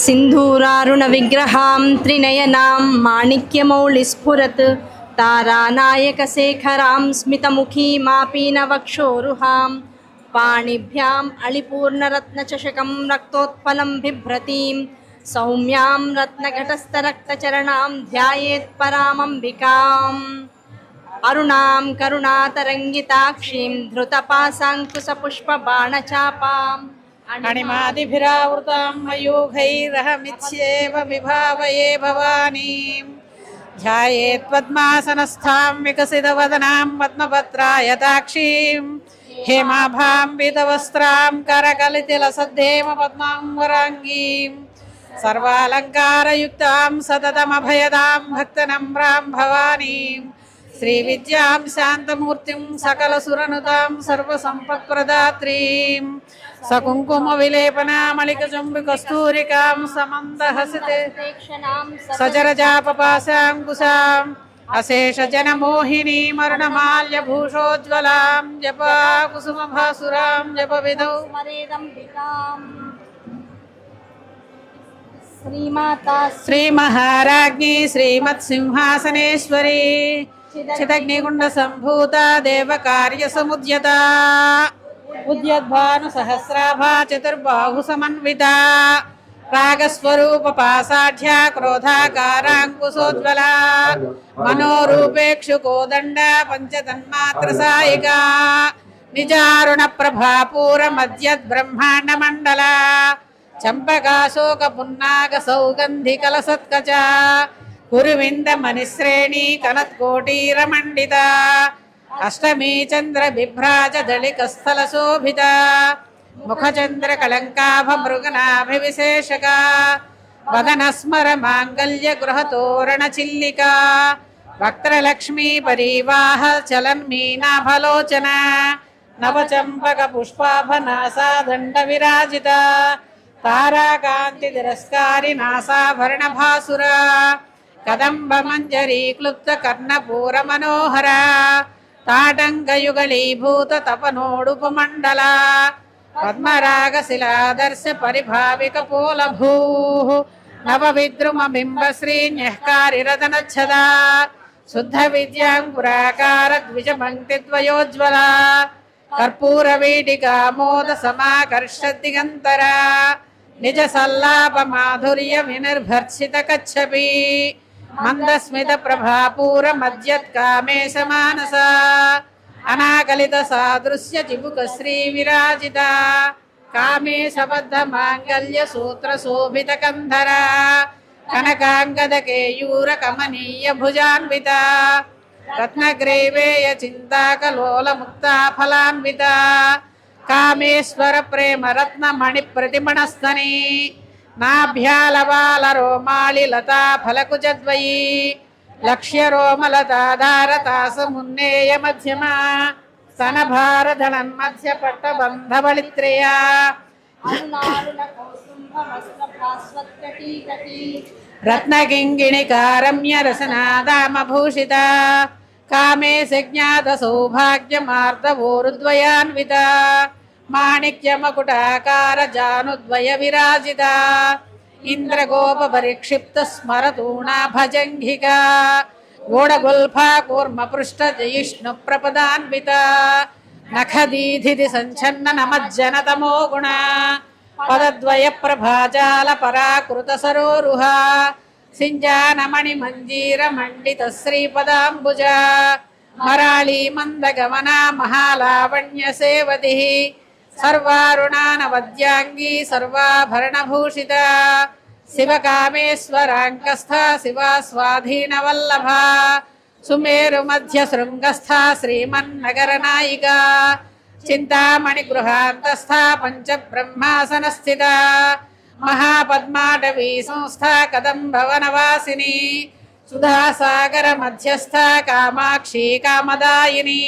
सिंधूरारुण विग्रहां त्रिनयनां माणिक्यमौलिस्फुरत् तारानायकशेखरां स्मितमुखीमापीनवक्षोरुहां पाणिभ्याम् अलिपूर्णरत्नचषकं रक्तोत्पलं बिभ्रतीं सौम्यां रत्नघटस्थरक्तचरणां ध्यायेत् परामम्बिकाम् अरुणां करुणातरङ्गिताक्षीं धृतपाशाङ्कुशपुष्पबाणचापाम् अणिमादिभिरावृतां मयूखैरहमित्येव विभावये भवानीं ध्यायेत् पद्मासनस्थां विकसितवदनां पद्मपत्रायताक्षीं हेमाभां पीतवस्त्रां करकलितिलसद्धेमपद्माम्बराङ्गीं सर्वालङ्कारयुक्तां सततमभयदां भक्तनम्रां भवानीं श्रीविद्यां शान्तमूर्तिं सकलसुरनुतां सर्वसम्पत्प्रदात्रीं सकुङ्कुमविलेपनामलिकचुम्बिकस्तूरिकां समन्दहसिते सजरजापपाशाङ्कुशाम् अशेषजनमोहिनीमरुणमाल्यभूषोज्ज्वलां जपाकुसुमभासुरां जपविधौ श्रीमहाराज्ञी श्रीमत्सिंहासनेश्वरी चिदग्निकुण्डसम्भूता देवकार्यसमुद्यता उद्यद्भानुसहस्राभा चतुर्बाहुसमन्विता रागस्वरूपपासाढ्या क्रोधाकाराङ्कुशोज्ज्वला मनोरूपेक्षुकोदण्डा पञ्चतन्मात्रसायिका निजारुणप्रभापूरमद्यद्ब्रह्माण्डमण्डला चम्पकाशोकपुन्नागसौगन्धिकलसत्कचा कुरुविन्दमणिश्रेणी कनत्कोटीरमण्डिता अष्टमी चंद्र बिभ्राज दलिकस्थलशोभिता मुखचंद्रकलंकाभमृगनाभिविशेषका वदनस्मर मांगल्य गृहतोरणचिल्लिका वक्त्रलक्ष्मी परिवाह चलन्मीनाभलोचना नवचंपकपुष्पाभनासा दण्डविराजिता ताराकान्तितिरस्कारी नासाभरणभासुरा कदम्बमञ्जरी क्लुप्तकर्णपूरमनोहरा ताटङ्कयुगलीभूत तपनोडुपमण्डला पद्मरागशिलादर्श परिभाविकपोलभूः नवविद्रुमबिम्बश्रीन्यःकारिरतनच्छदा शुद्धविद्याङ्कुराकार द्विजपङ्क्तिद्वयोज्ज्वला कर्पूरवीटिकामोदसमाकर्षद्दिगन्तरा निजसल्लापमाधुर्य विनिर्भर्त्सितकच्छपी मन्दस्मितप्रभापूरमद्यत्कामेशमानसा अनाकलितसादृश्यचिबुकश्रीविराजिता कामेशबद्धमाङ्गल्यसूत्रशोभितकन्धरा कनकाङ्गदकेयूरकमनीयभुजान्विता रत्नग्रैवेयचिन्ताकलोलमुक्ताफलान्विता कामेश्वरप्रेमरत्नमणिप्रतिमणस्तनी नाभ्यालवालरोमालिलता फलकुजद्वयी लक्ष्यरोमलताधारतासमुन्नेय मध्यमा स्तनभारधनन्मध्यपट्टबन्धबलित्रया रत्नकिङ्गिणिकारम्यरसनादामभूषिता कामे सज्ञातसौभाग्यमार्दवोरुद्वयान्विता माणिक्यमकुटाकार जानुद्वयविराजिता इन्द्रगोपपरिक्षिप्तस्मरतूणा भजङ्घिका गोडगुल्फा कूर्मपृष्ठजयिष्णुप्रपदान्विता नखदीधिति सञ्छन्ननमज्जनतमो गुणा पदद्वयप्रभाजालपराकृतसरोरुहा सिञ्जानमणिमञ्जीरमण्डितश्रीपदाम्बुजा मराळी मन्दगमना महालावण्यसेवतिः सर्वारुणानवद्याङ्गी सर्वाभरणभूषिता शिवकामेश्वराङ्कस्था शिवा स्वाधीनवल्लभा सुमेरुमध्यशृङ्गस्था श्रीमन्नगरनायिका चिन्तामणिगृहान्तस्था पञ्चब्रह्मासनस्थिता महापद्माटवी संस्था कदम्बवनवासिनी सुधासागरमध्यस्था कामाक्षी कामदायिनी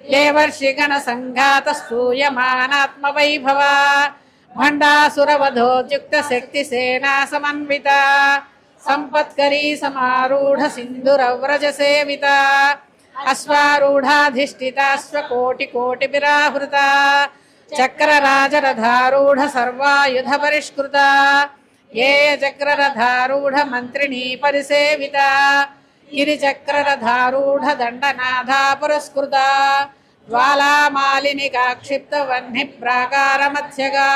देवर्षिगणसङ्घातस्तूयमानात्मवैभवा भण्डासुरवधोद्युक्तशक्तिसेना समन्विता सम्पत्करी समारूढ सिन्धुरव्रजसेविता अश्वारूढाधिष्ठिताश्वकोटिकोटिभिराहृता चक्रराजरथारूढ सर्वायुध परिष्कृता ये चक्ररथारूढ मन्त्रिणी परिसेविता गिरिचक्ररथारूढ दण्डनाथा पुरस्कृता ज्वालामालिनिका क्षिप्तवह्नि प्राकारमध्यगा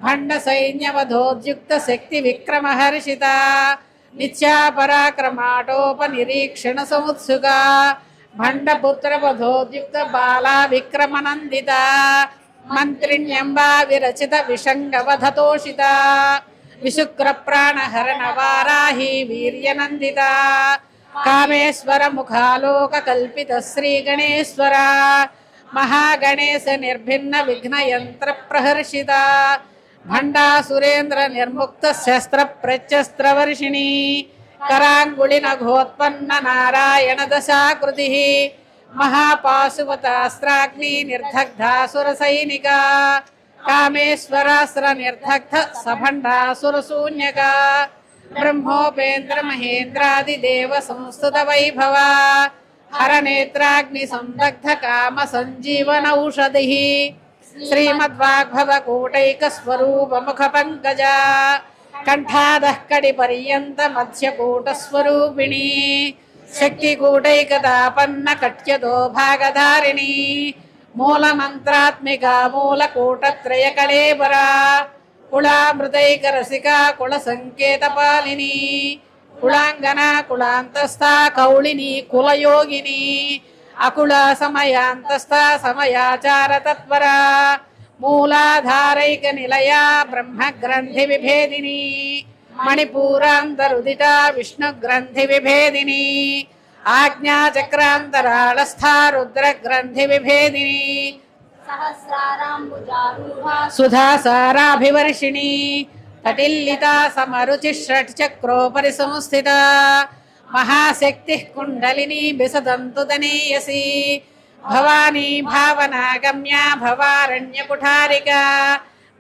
भण्ड सैन्यवधोद्युक्त शक्ति विक्रमहर्षिता नित्या पराक्रमाटोपनिरीक्षण समुत्सुका भण्डपुत्रवधोद्युक्त बाला विक्रमनन्दिता मन्त्रिण्यम्बा विरचित विषङ्गवधतोषिता विशुक्रप्राणहरण वाराही वीर्यनन्दिता कामेश्वर मुखालोक कल्पित श्री गणेश्वर महागणेश निर्भिन्न विघ्न यंत्र प्रहर्षिता भंडा सुरेंद्र निर्मुक्त शस्त्र प्रत्यस्त्र वर्षिणी करांगुलिन घोत्पन्न नारायण दशाकृति महापाशुपतास्त्राग्नि निर्दग्धासुर सैनिका कामेश्वरास्त्र निर्दग्ध सभंडासुर शून्यका ब्रह्मोपेन्द्र महेन्द्रादिदेव संस्तुत वैभवा हरनेत्राग्नि संदग्ध काम संजीवन औषधिः श्रीमद्वाग्भव कूटैक स्वरूप मुख पंकजा कंठादः कड़ि पर्यंत मध्य कूट स्वरूपिणी शक्ति कूटैकदापन्न कट्यतो भागधारिणी मूल मंत्रात्मिका मूल कूटत्रय कलेबरा कुलामृतैक रसिका कुल संकेत पालिनी कुलांगना कुलांतस्था कौलिनी कुलयोगिनी अकुल समयांतस्था समयाचार तत्परा मूलाधारैक निलया ब्रह्म ग्रंथि विभेदिनी मणिपूरांतरुदिता विष्णु ग्रंथि विभेदिनी आज्ञा चक्रांतरालस्था रुद्र ग्रंथि विभेदिनी सुधा साराभिवर्षिणी तटिल्लिता समरुचि षट्चक्रोपरि संस्थिता महाशक्ति कुंडलिनी बिसदन्तु तनीयसी भवानी भावना गम्या भवारण्य कुठारिका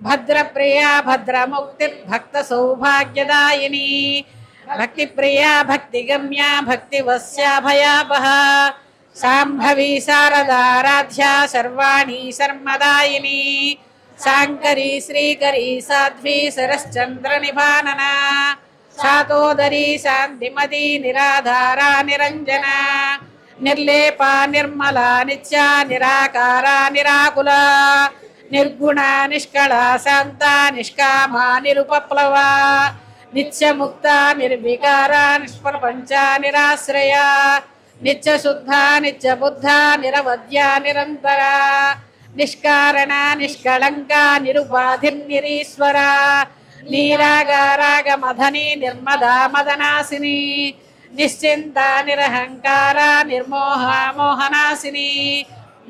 भद्रप्रिया भद्रमुक्ति भक्त सौभाग्यदायिनी भक्ति प्रिया भक्ति गम्या भक्तिवस्या भयापहा शांभवी शारदाराध्या सर्वाणी शर्मदायिनी शांकरी श्रीकरी साध्वी सरश्चंद्र निभानना शातोदरी शांतिमती निराधारा निरंजना निर्लेपा निर्मला नित्या निराकारा निराकुला निर्गुणा निष्कला शांता निष्कामा निरुपप्लवा नित्यमुक्ता निर्विकारा निष्प्रपंचा निराश्रया नित्य शुद्धा नित्य बुद्धा निरवध्या निरंतरा निष्कारणा निष्कलंका निरुपाधिर्निरीश्वरा नीरागारागमधनी निर्मदा मदनासिनी निश्चिंता निरहंकारा निर्मोहा मोहनासिनी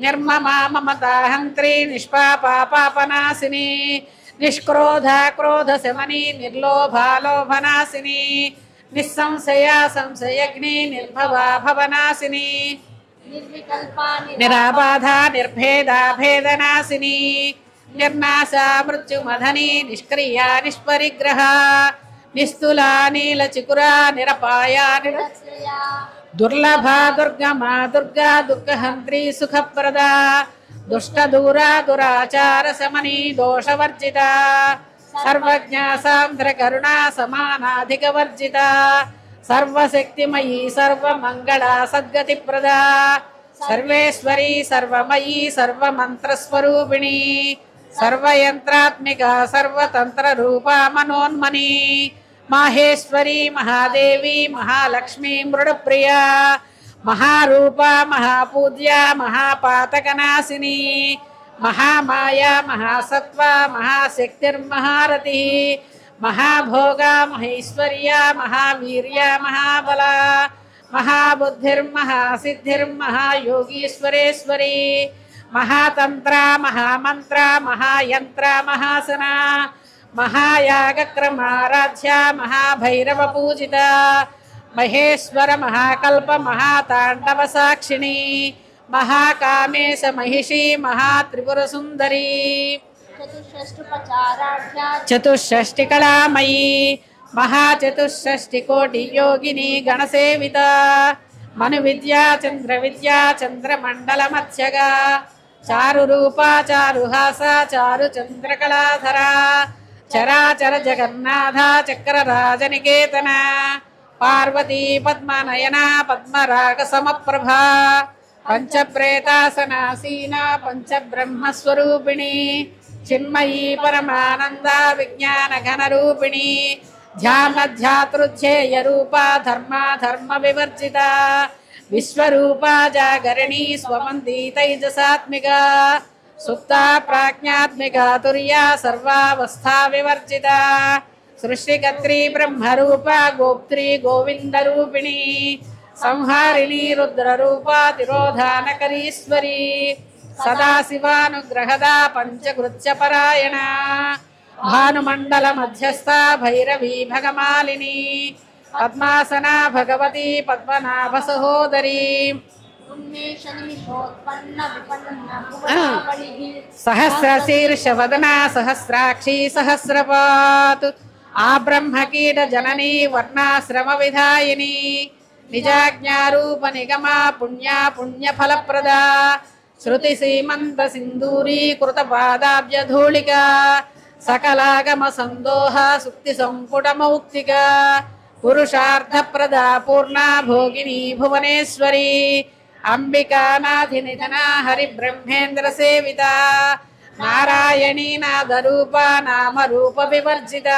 निर्ममा ममता हंत्री निष्पापा पापनासिनी निष्क्रोधा क्रोध शमनी निर्लोभा लोभनासिनी निस्संशया संशयग्नि निर्भवा भवनासिनी निराबाधा निर्भेदा भेदनासिनी निर्नाशा मृत्युमधनी निष्क्रिया निष्परिग्रहा निस्तुला नीलचिकुरा निरपाया दुर्लभा दुर्गमा दुर्गा दुःखहंत्री सुखप्रदा दुष्टदूरा दुराचार शमनी दोषवर्जिता सर्वज्ञा सान्द्र करुणा समानाधिकवर्जिता सर्वशक्तिमयी सर्वमंगला सद्गतिप्रदा सर्वेश्वरी सर्वमयी सर्वमंत्रस्वरूपिणी सर्वयंत्रात्मिका सर्वतंत्र रूपा मनोन्मनी माहेश्वरी महादेवी महालक्ष्मी मृडप्रिया महारूपा महापूज्या महापातकनाशिनी महामाया महासत्वा महाशक्तिर्महारती महाभोगा महेश्वर्या महावीर्या महाबला महाबुद्धिर्महासिद्धिर्महायोगीश्वरेश्वरी महातंत्रा महामंत्रा महायंत्रा महासना महायागक्रमाराध्या महाभैरव पूजिता महेश्वर महाकल्प महातांडव साक्षिणी महाकामेश महिषी महात्रिपुर सुंदरी चतुष्षष्टि कलामयी महाचतुष्षष्टि कोटि योगिनी गणसेविता మను విద్యా చంద్ర విద్యా చంద్రమండల మధ్యగా చారు రూపా చారుహాస చారు చంద్రకళాధర చరాచర జగన్నాథ చక్రరాజనికేతన పార్వతీ పద్మనయన పద్మరాగ సమప్రభా పంచప్రేతాసనాసీన పంచబ్రహ్మస్వరూపిణి చిన్మయీ పరమానంద విజ్ఞాన ఘనరూపిణి ధ్యానధ్యాతృధ్యేయ రూపా ధర్మ వివర్జిత విశ్వరూపా జాగరణి స్వమంది తైజసాత్మిక సుప్తా ప్రాజ్ఞాత్మిక తుర్యా సర్వావస్థా వివర్జిత సృష్టికర్త్రీ బ్రహ్మరూప గోప్త్రీ గోవిందరూపిణి సంహారిణి రుద్రరూపా తిరోధానకరీశ్వరీ సదాశివానుగ్రహద పంచకృత్యపరాయణ భానుమండల మధ్యస్థ భైరవీ భగమాలిని పద్మాసన భగవతి పద్మనాభ సహోదరి సహస్రశీర్షవదన సహస్రాక్షి సహస్రపాత్ ఆ బ్రహ్మకీట జననీ వర్ణాశ్రమ విధాయిని నిజాజ్ఞారూప నిగమా పుణ్యా పుణ్యఫలప్రదా శృతి సీమంత సింధూరీకృత పాదాబ్జధూళిక సకలాగమ సందోహ సుక్తి సంపుట మౌక్తిక పురుషార్థప్రదా పూర్ణా భోగిని భువనేశ్వరి అంబికానాథినిధన హరిబ్రహ్మేంద్ర సేవిత నారాయణీ నాదరూప నామరూప వివర్జిత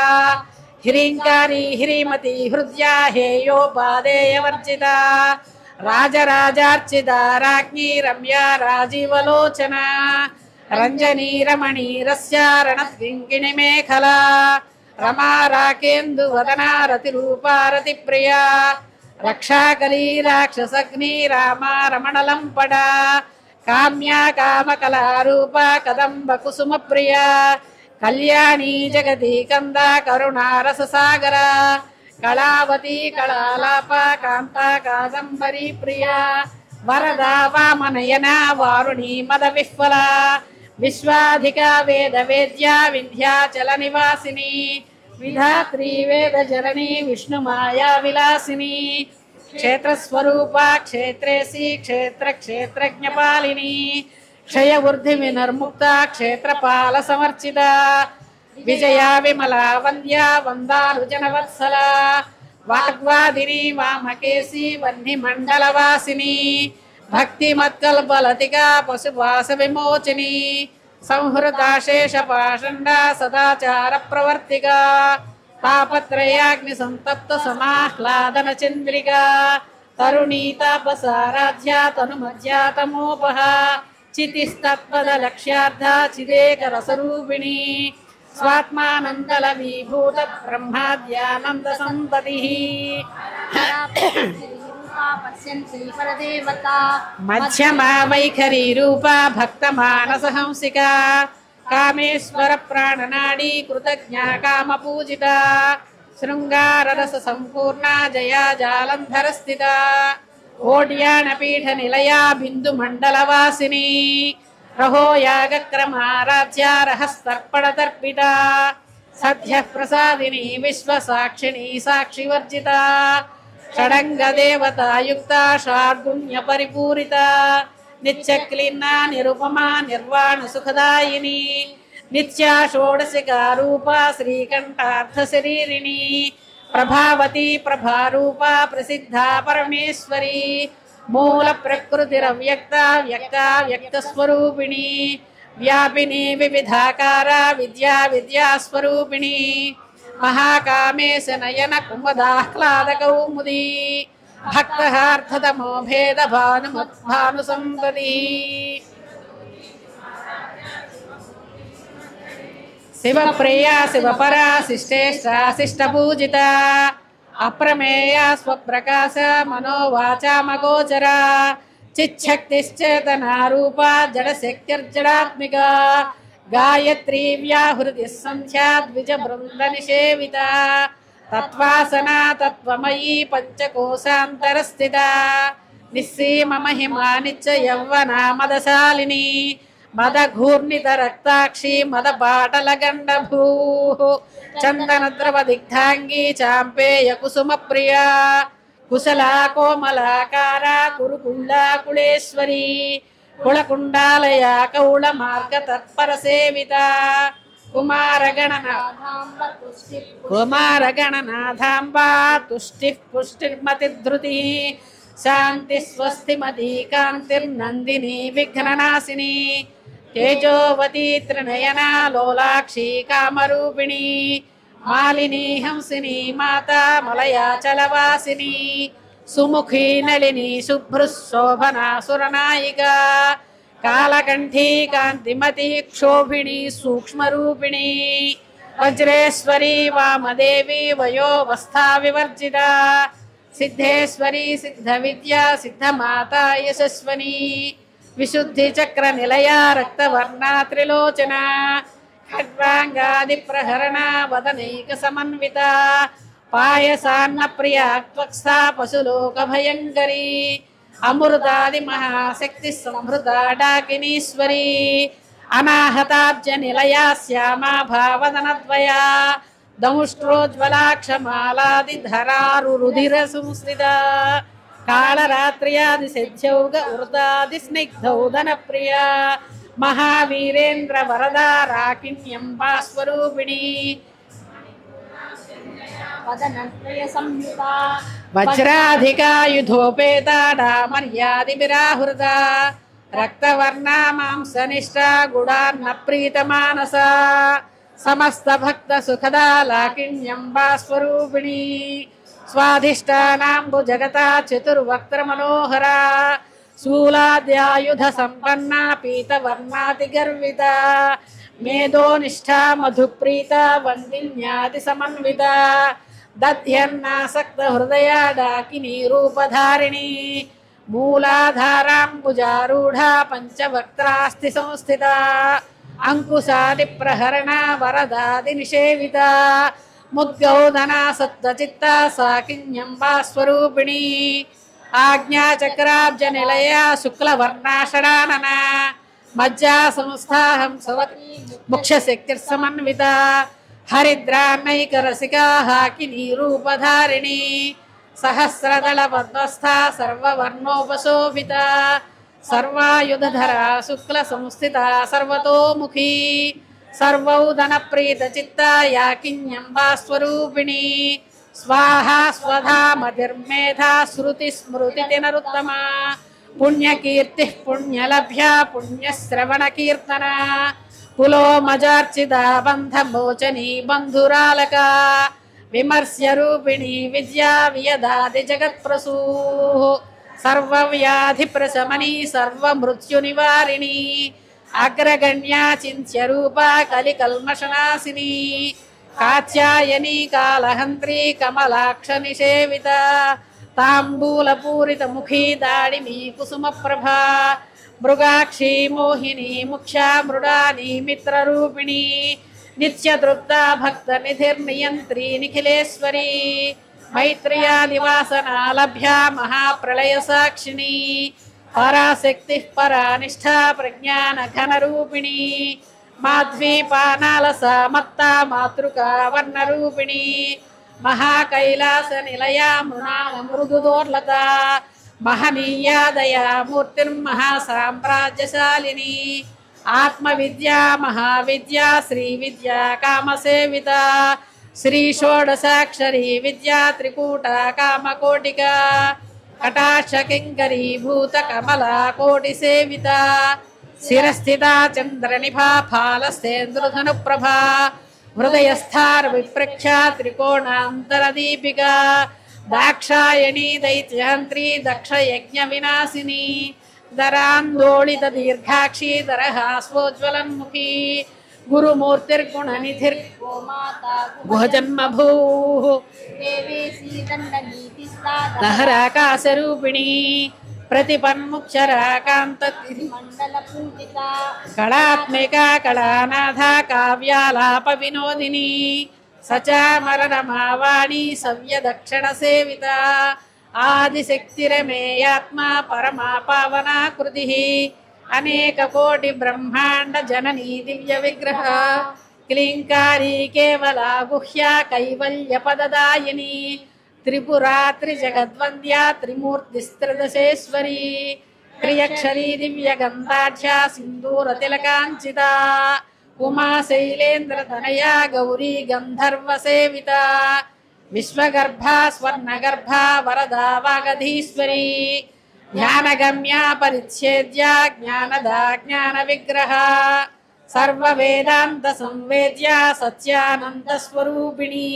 హ్రీంకారీ హ్రీమతి హృద్యా హేయోపాదేయవర్జిత రాజరాజార్చిత రాజ్ఞీ రమ్యా రాజీవలోచన రంజనీ రమణీ రస్యారణత్కింకిణి మేఖలా రమా రాకేందు వదనా రతిరూపా రతిప్రియా రక్షాకరీ రాక్షసగ్ని రామా రమణలంపడా కామ్యా కామకళారూప కదంబ కుసుమ ప్రియా కళ్యాణీ జగతి కంద కరుణారససాగర కళావతి కళాలాప కాంత కాదంబరీ ప్రియా వరదా వామనయన వారుణీ మద విహ్వల విశ్వాధిక వేద వేద్యా వింధ్యాచల నివాసిని విధాత్రీ వేద జననీ విష్ణుమాయా విలాసిని క్షేత్రస్వరూప క్షేత్రేసి క్షేత్ర క్షేత్రజ్ఞపాలిని క్షయ వృద్ధి వినర్ముక్త క్షేత్రపాల సమర్చిత విజయా విమలా వంద్యా వందారుజనవత్సల వాగ్వాదిని వామకేసి వహ్ని మండలవాసిని భక్తి మత్కల్పలతికా పశువాస విమోచిని సంహృతాశేష పాషండ సదాచార ప్రవర్తిక తాపత్రయాగ్ని సంతప్త సమాహ్లాదన చంద్రిక తరుణీ తాపసారాధ్య తనుమధ్యాతమోపహ చితిస్తత్పద లక్ష్యార్థ చిదేక రసరూపిణి స్వాత్మానందల విభూత బ్రహ్మాద్యానంద సంతతి మధ్యమా వైఖరీ రూపా భక్త మానస హంసిక కామేశ్వర ప్రాణనాడీ కృతజ్ఞా కామ పూజిత శృంగార రస సంపూర్ణ జయా జాలంధర స్థిత ఓడ్యాన పీఠ నిలయా బిందు మండల వాసిని రహో యాగక్రమారాధ్య రహస్తర్పణ తర్పిత సద్య ప్రసాదిని విశ్వసాక్షిణి సాక్షివర్జిత షడంగ దేవతాయుక్త షాడ్గుణ్య పరిపూరిత నిత్యక్లీన్నా నిరుపమా నిర్వాణ సుఖదాయిని నిత్యా షోడశికా రూపా శ్రీకంఠార్థ శరీరిణి ప్రభావతి ప్రభారూపా ప్రసిద్ధా పరమేశ్వరి మూల ప్రకృతిరవ్యక్త వ్యక్త వ్యక్తస్వరూపిణి వ్యాపిని వివిధాకార విద్యా విద్యాస్వరూపిణి మహాకామేశ నయన కుమదాహ్లాద కౌముది భక్తహార్థతమో భేద భాను సంపది శివప్రియా శివపరా శిష్టేష్టా శిష్టపూజిత అప్రమేయ స్వప్రకాశ మనోవాచామగోచర చిచ్చక్తిశ్చేతనారూపా జడశక్తిర్జడాత్మిక గాయత్రీ వ్యాహృతి సంధ్యా ద్విజ బృంద నిషేవిత తత్వాసనా తత్వమయీ పంచకోశాంతరస్థిత నిస్సీమ మహిమా నిత్య యౌవనా మదశాలిని మదఘూర్ణిత రక్తాక్షి మద బాటల గండభూ చందన ద్రవ దిగ్ధాంగీ చాంపేయ కుసుమ ప్రియా కుశలా కోమలాకారా కురుకుండా కుళేశ్వరీ కుళకుండాలయ కౌళ మార్గ తత్పర సేవిత కుమారగణనాథాంబా తుష్టి పుష్టిర్మతిధృతి శాంతి స్వస్తిమతి కాంతిర్నందిని విఘ్ననాశిని తేజోవతి త్రినయనా లోలాక్షి కామరూపిణి మాలిని హంసిని మాతా మలయాచలవాసిని సుముఖీ నళిని శుభ్రు శోభనా సురనాయికా కాళకంఠీ కాంతిమతి క్షోభిణి సూక్ష్మరూపిణి వజ్రేశ్వరీ వామదేవి వయోవస్థా వివర్జిత సిద్ధేశ్వరీ సిద్ధ విద్యా సిద్ధమాతా యశస్వని విశుద్ధి చక్ర నిలయ రక్తవర్ణా త్రిలోచన ఖడ్వాంగాది ప్రహరణ వదనైక సమన్విత పాయసాన్న ప్రియా త్వక్స్థా పశులోక భయంకరీ అమృతాది మహాశక్తి సంహృత డాకినీశ్వరీ అనాహతాబ్జ నిలయా శ్యామా భావదనద్వయా దముష్ట్రోజ్వలాక్షమాలాది ధరారురుధిర సంస్థిత కాళరాత్ర్యాది సిద్ధ్యౌగ వృతాది స్నిగ్ధౌదన ప్రియా మహావీరేంద్ర వరదా రాకిణ్యంబా స్వరూపిణి వజ్రాధికాయుధోపేతా మర్యాది విరాహృత రక్తవర్ణా మాంసనిష్టా గుడాన్న ప్రీతమానస సమస్త భక్త సుఖదా లాకిణ్యంబా స్వరూపిణి స్వాధిష్టానాంబు జగతా చతుర్వక్త్ర మనోహరా శూలాద్యాయుధ సంపన్నా పీతవర్ణాతి గర్విత మేధోనిష్ఠా మధుప్రీత వందిన్యాది సమన్విత దధ్యన్నాసక్త హృదయ డాకిని రూపధారిణి మూలాధారాంబుజారూఢ పంచవక్త్రాస్తి సంస్థిత అంకుశాది ప్రహరణ వరదాది నిషేవిత ముద్గౌదనా సత్వచిత్త సాకిన్యంబా స్వరూపిణి ఆజ్ఞాచక్రాబ్జ నిలయ శుక్లవర్ణాషడానన మజ్జా సంస్థాహంసవతి ముఖ్యశక్తిర్సమన్విత హరిద్రాన్నైకరసికా హాకినీ రూపధారిణి సహస్రదళ పద్మస్థా సర్వవర్ణోపశోభిత సర్వాయుధధరా శుక్ల సంస్థిత సర్వతోముఖీ సర్వౌదన ప్రీత చిత్త యాకిన్యంబా స్వరూపిణి స్వాహా స్వధా మతిర్మేధా శృతి స్మృతి నరుత్తమా పుణ్యకీర్తి పుణ్యలభ్యా పుణ్యశ్రవణ కీర్తన పులోమజార్చిత బంధమోచనీ బంధురాలక విమర్శ్య రూపిణి విద్యా వియదాది జగత్ప్రసూ సర్వవ్యాధి ప్రశమని సర్వమృత్యు నివారిణి అగ్రగణ్యా చింత్య రూపా కలికల్మషనాశిని కాత్యాయని కాళహంత్రి కమలాక్ష నిషేవిత తాంబూలపూరిత ముఖీ దాడిమి కుసుమ ప్రభా మృగాక్షి మోహిని ముఖ్యా మృడాని మిత్రరూపిణి నిత్యతృప్తా భక్త నిధిర్నియంత్రి నిఖిలేశ్వరీ మైత్రియా నివాసనా లభ్యా మహాప్రళయ సాక్షిణి పరాశక్తి పరానిష్ఠా ప్రజ్ఞాన ఘనరూపిణి మాధ్వీపానాలసా మత్తా మాతృకా వర్ణరూపిణి మహాకైలాస నిలయా మృదుదోర్లత మహనీయా దయా మూర్తిర్మహాసామ్రాజ్యశాలిని ఆత్మవిద్యా మహావిద్యా శ్రీ విద్యా కామసేవిత శ్రీ షోడశాక్షరీ విద్యా త్రికూట కామకోటిక కటాక్ష కింకరీభూత కమలా కోటి సేవిత శిరస్థితా చంద్రనిభా ఫాలసేంద్రధను ప్రభా హృదయస్థార విప్రఖ్యా త్రికోణాంతరదీపికా దాక్షాయణీ దైత్యహంత్రీ దక్షయజ్ఞ వినాశిని దరాందోళిత దీర్ఘాక్షి దరహాస్వోజ్వలన్ముఖీ గురుమూర్తిర్గుణనిధిర్ గుహజన్మభూ దహరాకాశరూపిణి ప్రతిపన్ముక్షరాకాంత కళాత్మికా కళానాథ కావ్యాలాప వినోదిని సచామరణమావాణి సవ్య దక్షిణ సేవిత ఆదిశక్తిరమేయాత్మా పరమా పావనాకృతి అనేక కోటి బ్రహ్మాండ జననీ దివ్య విగ్రహ క్లీంకారీ కేవలా గుహ్యా కైవల్య పదదాయిని త్రిపురా త్రిజగద్వంద్యా త్రిమూర్తిస్త్రిదశేశ్వరీ త్రియక్షరీ దివ్యగంధాఢ్యా సింధూరతిలకాంచితా ఉమా శైలేంద్రతనయా గౌరీ గంధర్వసేవితా విశ్వగర్భా స్వర్ణగర్భా వరదా వాగధీశ్వరీ జ్ఞానగమ్యా పరిచ్ఛేద్యా జ్ఞానదా జ్ఞాన విగ్రహ సర్వవేదాంత సంవేద్యా సత్యానంద స్వరూపిణీ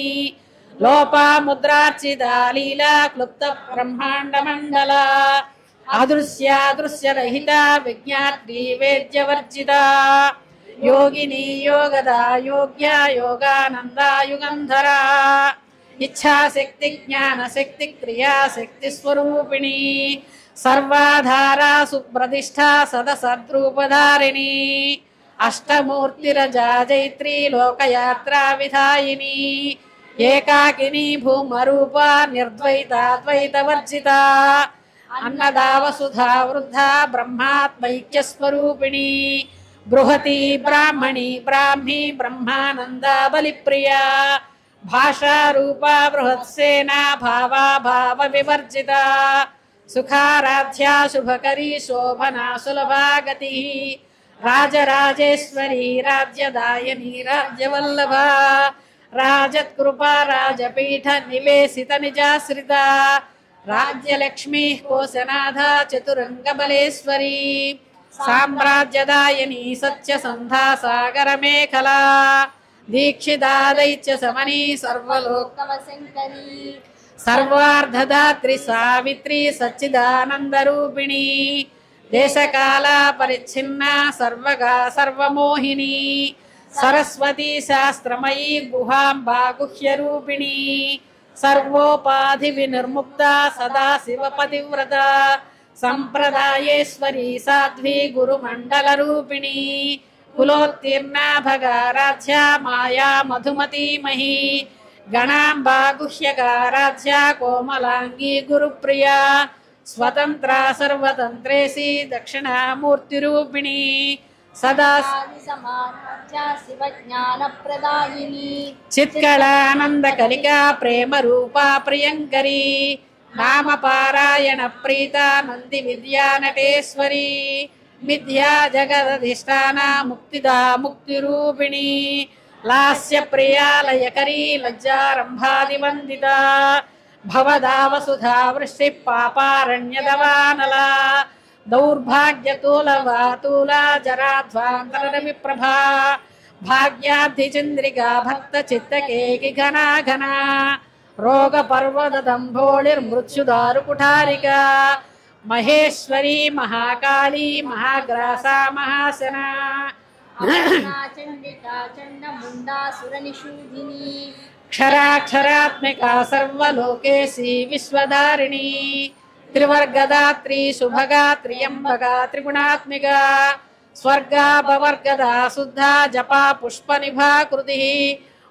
లోపాముద్రార్చితా లీలా క్లుప్త బ్రహ్మాండ మండల అదృశ్యాదృశ్యరహిత విజ్ఞాత్రీ వేద్యవర్జిత యోగిని యోగదా యోగ్య యోగానంద యుగంధరా ఇచ్ఛాశక్తి జ్ఞానశక్తి క్రియాశక్తి స్వరూపిణి సర్వాధారా సుప్రతిష్ఠా సదసద్రూపధారిణి అష్టమూర్తిరజా జైత్రీ లోకయాత్రా విధాయిని ఏకాకిని భూమరూప నిర్ద్వైతాద్వైతవర్జిత అన్నదా వసుధా వృద్ధా బ్రహ్మాత్మైక్య స్వరూపిణి బృహతి బ్రాహ్మణి బ్రాహ్మీ బ్రహ్మానంద బలిప్రియా భాషారూప బృహత్సేనా భావా భావ వివర్జిత సుఖారాధ్యా శుభకరీ శోభనా సులభాగతి రాజరాజేశ్వరీ రాజ్యదాయని రాజ్యవల్లభ రాజత్కృపా రాజపీఠ నివేశిత నిజాశ్రిత రాజ్యలక్ష్మీ కోశనాథ చతురంగబలేశ్వరీ సామ్రాజ్యదాయని సత్యసంధా సాగర మేఖలా దీక్షితా దైత్య సమనీ సర్వలోకవశంకరీ సర్వార్ధదాత్రి సావిత్రి సచ్చిదానందరూపిణి దేశకాల పరిచ్ఛిన్న సర్వగా సర్వమోహిని సరస్వతి శాస్త్రమయీ గుహాంబా గుహ్యరూపిణి సర్వోపాధి వినిర్ముక్త సదాశివ పతివ్రత సంప్రదాయేశ్వరీ సాధ్వి గురుమండల రూపిణి కులోత్తీర్ణా భగారాధ్య మాయా మధుమతీమహీ గణాంబా గుహ్యకారాధ్య కోమలాంగీ గురుప్రియా స్వతంత్ర సర్వతంత్రేసి దక్షిణామూర్తిరూపిణి సదా శివజ్ఞానప్రదాయిని చిత్కళానంద కలికా ప్రేమ రూపా ప్రియంకరీ నామపారాయణ ప్రీత నంది విద్యా నటేశ్వరీ విద్యా జగదధిష్టాన ముక్తిదా ముక్తిరూపిణి లాస్య ప్రియాలయకరీ లజ్జారంభాదివందిత భవదావసుధా వృష్టి పాపారణ్యదవానలా దౌర్భాగ్యతూలవాతూలా జరాధ్వాంతర విప్రభా భాగ్యాబ్ధిచంద్రికా భక్త చిత్తకేకి ఘనా ఘనా రోగ పర్వతంభోళిర్మృత్యుదారు కుఠారికా మహేశ్వరీ మహాకాళీ మహాగ్రాసా మహాసనా చండికా చండముండాసురనిషూధిని క్షరాక్షరాత్మికా సర్వలోకేశీ విశ్వధారిణి త్రివర్గదాత్రి శుభగా త్రియంబగా త్రిగుణాత్మిగా స్వర్గాపవర్గదా శుద్ధా జపా పుష్పనిభా కృతి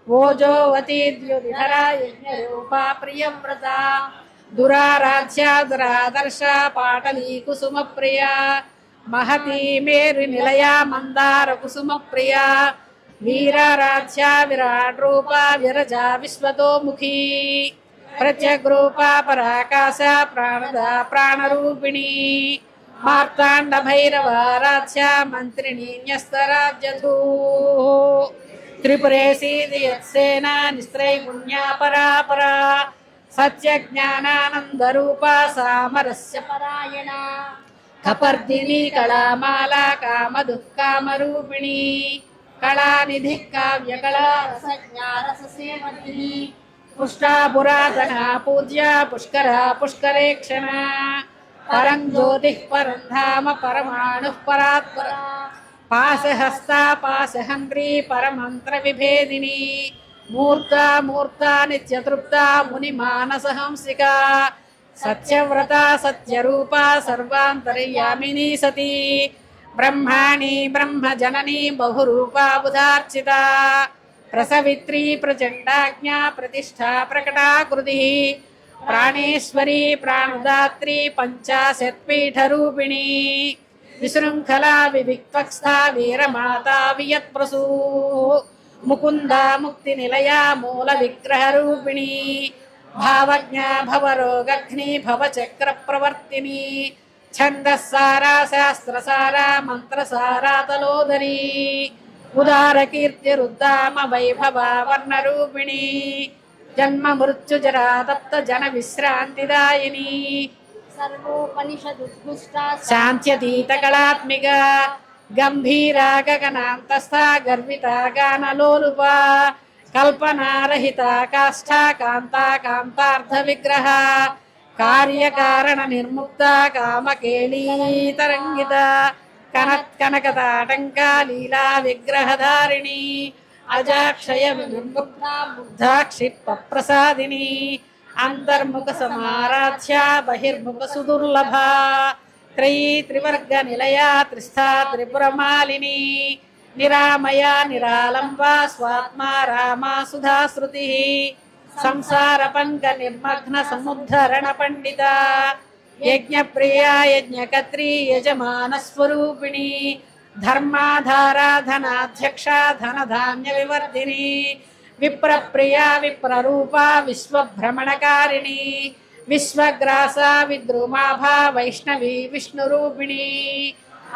ఓజోవతి ద్యుతిధరా యజ్ఞరూపా ప్రియవ్రత దురారాధ్యా దురాదర్శ పాటలీ కుసుమ ప్రియా మహతీ మేరు నిలయా మందార కుసుమ ప్రియా వీరారాధ్యా విరాట్ రూపా విరజా విశ్వతోముఖీ ప్రత్యగ్రూపా పరాకాశ ప్రాణదా ప్రాణరూపిణి మార్తాండ భైరవారాధ్య మంత్రిణీ న్యస్తరాజ్యధూ త్రిపురేశీ యత్సేనా నిస్త్రైగుణ్యా పరాపరా సత్యజ్ఞానానందరూపా సామరస్య పరాయణ కపర్దిని కళామాలా కామదుఃకామరూపిణి కళానిధి కావ్యకళా రసజ్ఞారససేవతి పుష్టా పురాతన పూజ్య పుష్కర పుష్కరేక్షణ పరం జ్యోతి పరం ధామ పరమాణు పరాత్పర పాశహస్తా పాశహంత్రీ పరమంత్ర విభేదిని మూర్తా మూర్తా నిత్యతృప్తా ముని మానసహంసికా సత్యవ్రత సత్యరూపా సర్వాంతర్యామిని సతీ బ్రహ్మాణి బ్రహ్మజననీ బహురూపా బుధార్చిత ప్రసవిత్రీ ప్రచండాజ్ఞా ప్రతిష్ఠా ప్రకటాకృతి ప్రాణేశ్వరీ ప్రాణదాత్రీ పంచాశత్పీఠరూపిణి విశృంఖలా వివిక్తస్థా వీరమాతా వియత్ప్రసూ ముకుందా ముక్తి నిలయా మూల విగ్రహరూపిణి భావజ్ఞ భవరోగఘ్ని భవచక్ర ప్రవర్తిని ఛందస్సారా శాస్త్రసారా మంత్రసారాతలోదరీ ఉదార కీర్తిరుద్దామ వైభవ వర్ణరూపిణి జన్మ మృత్యుజరా తప్త జన విశ్రాంతిదాయిని సర్వోపనిషదుద్గుష్టా శాంత్యతీత కళాత్మిక గంభీరా గగనాంతస్థ గర్విత గానలోలుప కల్పనారహిత కాష్ఠా కాంతా కాంతార్థ విగ్రహ కార్యకారణ నిర్ముక్త కామకేళీ తరంగిత కనకతాటంకా లీలా విగ్రహధారిణి అజాక్షయ విముక్త బుద్ధా క్షిప్త ప్రసాదిని అంతర్ముఖ సమారాధ్య బహిర్ముఖ సుదుర్లభ త్రయీ త్రివర్గ నిలయ త్రిస్థా త్రిపురమాలిని నిరామయ నిరాలంబ స్వాత్మా రామా సుధాశ్రుతి సంసార పంక నిర్మగ్న సముద్ధరణ పండిత యజ్ఞప్రియా యజ్ఞకత్రీ యజమాన స్వరూపిణి ధర్మాధారాధనాధ్యక్ష ధనధాన్య వివర్ధిని విప్రప్రియా విప్రరూపా విశ్వభ్రమణకారిణి విశ్వగ్రాస విద్రుమాభా వైష్ణవి విష్ణురూపిణి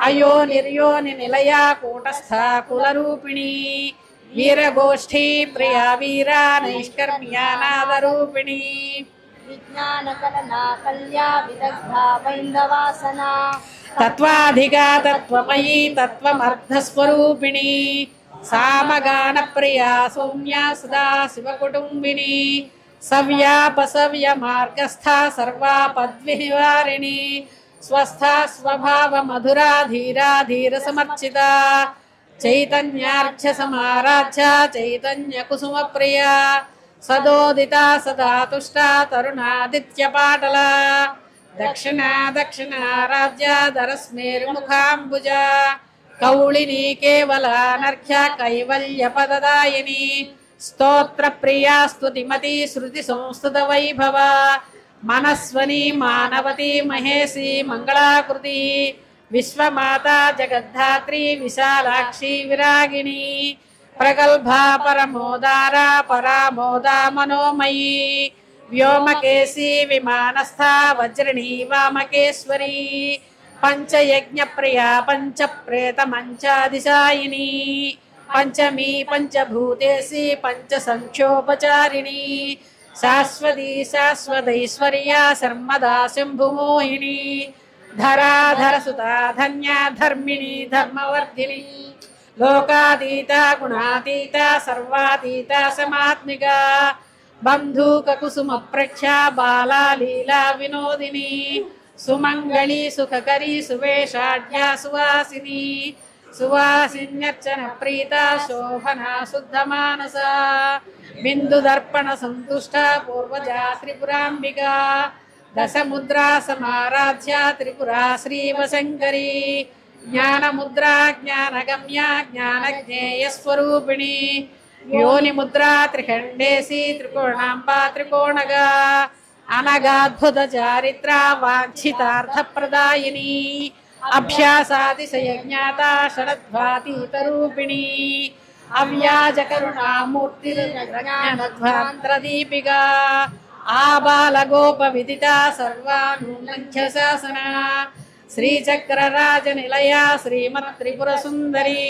అయో నిర్యోని నిలయా కూటస్థ కులరూపిణి వీరగోష్ఠీ ప్రియా వీరా నైష్కర్మ్యానాదరూపిణి విజ్ఞానకలనా కల్యా విదగ్ధా వైందవాసనా తత్వాధికా తత్వమయీ తత్వమర్ధస్వరూపిణి సామగాన ప్రియా సౌమ్యా సదా శివకుటుంబిని సవ్యాపసవ్య మార్గస్థ సర్వాపద్వినివారిణి స్వస్థ స్వభావ మధురా ధీరా ధీర సమర్చిత చైతన్యార్ఘ్య సమారాధ్య చైతన్య కుసుమ ప్రియ సదోదిత సదా తుష్ట తరుణాదిత్య పాటల దక్షిణ దక్షిణారాధ్య దరస్మేరుముఖాంబుజ కౌళిని కేవలానర్ఘ్య కైవల్య పదదాయిని స్తోత్ర ప్రియా స్తుతిమతి శృతి సంస్థుత వైభవ మనస్వని మానవతి మహేసి మంగళాకృతి విశ్వమాతా జగద్ధాత్రి విశాలాక్షి విరాగిణి ప్రగల్భా పరమోదారా పరామోదా మనోమయీ వ్యోమకేశీ విమానస్థ వజ్రిణీ వామకేశ్వరీ పంచయజ్ఞ ప్రియా పంచ ప్రేత మంచాదిశాయిని పంచమీ పంచభూతేసి పంచ సంక్షోపచారిణి శాశ్వతీ శాశ్వతైశ్వర్య శర్మదా శంభుమోహిని ధరాధర సుతా ధన్య ధర్మిణి ధర్మవర్ధిని లోకాతీత గుణాతీత సర్వాతీత సమాత్మిక బంధూక కుసుమ ప్రఖ్య బాలా లీలా వినోదిని సుమంగళి సుఖకరి సువేషాఢ్య సువాసిని సువాసిన్యర్చన ప్రీత శోభన శుద్ధ మానస బిందు దర్పణ సంతుష్ట పూర్వజా త్రిపురాంబిక దశముద్రా సమారాధ్య త్రిపురా శ్రీవశంకరి జ్ఞానముద్రా జ్ఞానగమ్య జ్ఞానజ్ఞేయ స్వరూపిణి యోని ముద్రా త్రిఖండేసి త్రికోణాంబా త్రికోణగా అనగాద్భుత చారిత్ర వాంఛితార్థ ప్రదాయిని అభ్యాసాతిశయజ్ఞాత శరద్వాతీత రూపిణి అవ్యాజ కరుణామూర్తి జ్ఞానధ్వాంతరదీపిక ఆబాల గోప విదిత సర్వానులంఘ్య శాసన శ్రీచక్రరాజ నిలయ శ్రీమత్ త్రిపుర సుందరి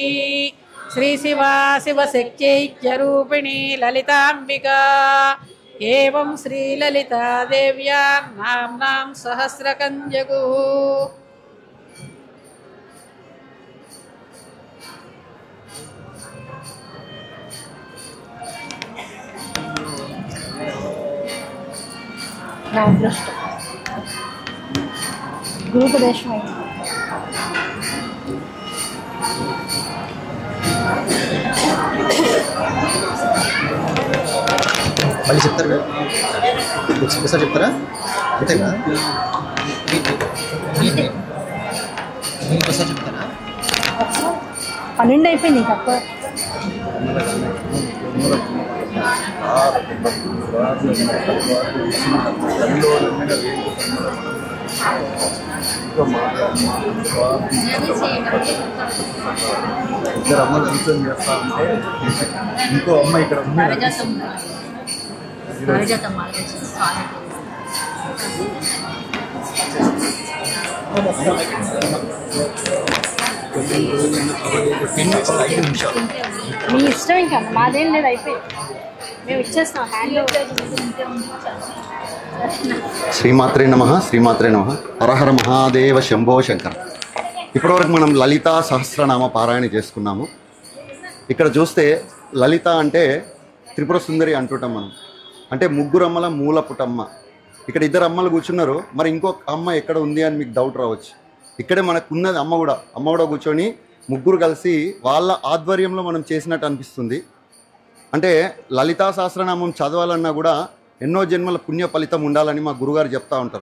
శ్రీ శివా శివశక్త్యైక్య రూపిణి లలితాంబిక ఏవం శ్రీలలితా దేవ్యా నామ్నాం సహస్రకంజగు నా అదృష్టం గురుపదేశం అయింది. మళ్ళీ చెప్తారు కదా ఒకసారి చెప్తారా అంతేనా ఇంకోసారి చెప్తారా 12 అయిపోయింది తక్కువ. ఇద్దరు అమ్మలు కూర్చొని చేస్తా ఉంటే ఇంకో అమ్మ ఇక్కడ ఉంది మీ ఇష్టం ఇంకా మాదేం లేదు అయిపోయింది మేము ఇచ్చేస్తాం హ్యాండ్ ఓవర్ శ్రీమాత్రే నమః శ్రీమాత్రే నమః హరహర మహాదేవ శంభో శంకర. ఇప్పటివరకు మనం లలితా సహస్రనామ పారాయణ చేసుకున్నాము. ఇక్కడ చూస్తే లలిత అంటే త్రిపుర సుందరి అంటుంటాం మనం, అంటే ముగ్గురు అమ్మల మూల పుటమ్మ. ఇక్కడ ఇద్దరు అమ్మలు కూర్చున్నారు, మరి ఇంకొక అమ్మ ఎక్కడ ఉంది అని మీకు డౌట్ రావచ్చు. ఇక్కడే మనకు ఉన్నది అమ్మ కూడా కూర్చొని ముగ్గురు కలిసి వాళ్ళ ఆధ్వర్యంలో మనం చేసినట్టు అనిపిస్తుంది. అంటే లలితా సహస్రనామం చదవాలన్నా కూడా ఎన్నో జన్మల పుణ్య ఫలితం ఉండాలని మా గురుగారు చెప్తా ఉంటారు.